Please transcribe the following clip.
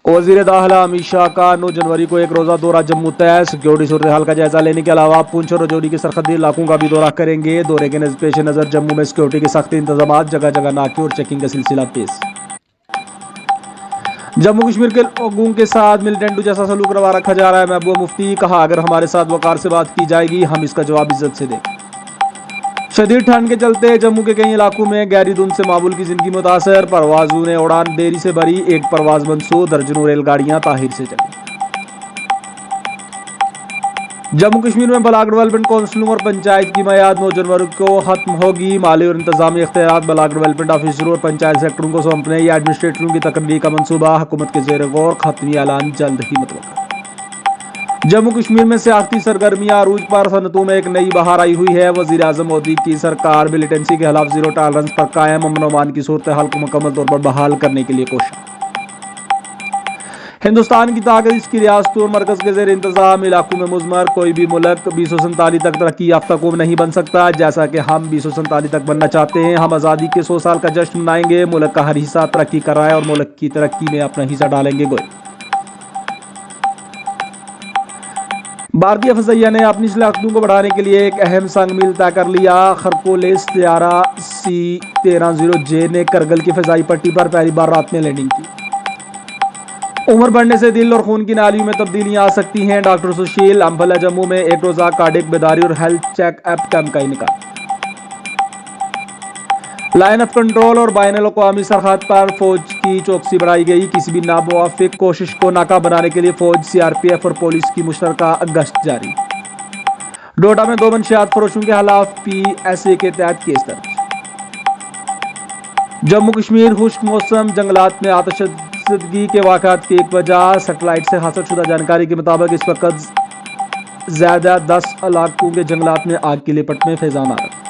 वजीर दाखिला अमित शाह का 9 जनवरी को एक रोज़ा दौरा जम्मू तय। सिक्योरिटी सूरत हाल का जायजा लेने के अलावा पुंछ और रजौरी के सरहदी इलाकों का भी दौरा करेंगे। दौरे के पेश नज़र जम्मू में सिक्योरिटी के सख्त इंतजाम, जगह जगह नाके और चेकिंग का सिलसिला तेज। जम्मू कश्मीर के लोगों के साथ मिलिटेंट जैसा सलूक रवा रखा जा रहा है। महबूबा मुफ्ती कहा, अगर हमारे साथ वकार से बात की जाएगी हम इसका जवाब इज्जत से दें। शदीद ठंड के चलते जम्मू के कई इलाकों में गहरी धुंध से मामूल की जिंदगी मुतासर। परवाजों ने उड़ान देरी से भरी, एक परवाज मनसूख, दर्जनों रेलगाड़ियां ताहिर से चली। जम्मू कश्मीर में ब्लॉक डेवलपमेंट काउंसिलों और पंचायत की मियाद 9 जनवरी को खत्म होगी। माली और इंतजामी इख्तियार ब्लॉक डेवलपमेंट ऑफिसरों और पंचायत सेक्टरों को सौंपने या एडमिनिस्ट्रेटरों की तकर्री का मंसूबा हुकूमत के ज़ेर गौर, खत्मी ऐलान जल्द ही मुतवक्का। जम्मू कश्मीर में सियासी सरगर्मियां अरूज पर, सनतों में एक नई बहार आई हुई है। वजीर आजम मोदी की सरकार मिलिटेंसी के खिलाफ जीरो टॉलरेंस पर कायम, अमन और अमान की सूरत हाल को मुकम्मल तौर पर बहाल करने के लिए कोशिश। हिंदुस्तान की ताकत इसकी रियासतों और मरकज के जेर इंतजाम इलाकों में मुजमर। कोई भी मुल्क 2047 तक तरक्की याफ्ता कौम नहीं बन सकता, जैसा कि हम 2047 तक बनना चाहते हैं। हम आज़ादी के 100 साल का जश्न मनाएंगे। मुल्क का हर हिस्सा तरक्की कर रहा है और मुल्क की तरक्की में अपना हिस्सा डालेंगे। गोई भारतीय फज़ैया ने अपनी सलाखतों को बढ़ाने के लिए एक अहम संग मील तय कर लिया। खरकोलेस तैयारा C-13-0J ने करगिल की फ़िज़ाई पट्टी पर पहली बार रात में लैंडिंग की। उम्र बढ़ने से दिल और खून की नालियों में तब्दीलियां आ सकती हैं। डॉक्टर सुशील अम्बला जम्मू में एक रोज़ा कार्डिक बेदारी और हेल्थ चेक अप कैंप का इनेकाद। लाइन ऑफ कंट्रोल और बैनुल अक़वामी सरहद पर फौज की चौकसी बढ़ाई गई। किसी भी नामुवाफिक कोशिश को नाकाम बनाने के लिए फौज, CRPF और पुलिस की मुश्तरका गश्त जारी। डोडा में 2 मंशियात फरोशों के खिलाफ PSA के तहत केस दर्ज। जम्मू कश्मीर खुश्क मौसम, जंगलात में आतिशबाज़ी के वाक़यात की एक वजह। सेटेलाइट से हासिल शुदा जानकारी के मुताबिक इस वक्त ज़्यादा 10 इलाकों के जंगलात में आग की लिपट में फैज़ान आ रहा है।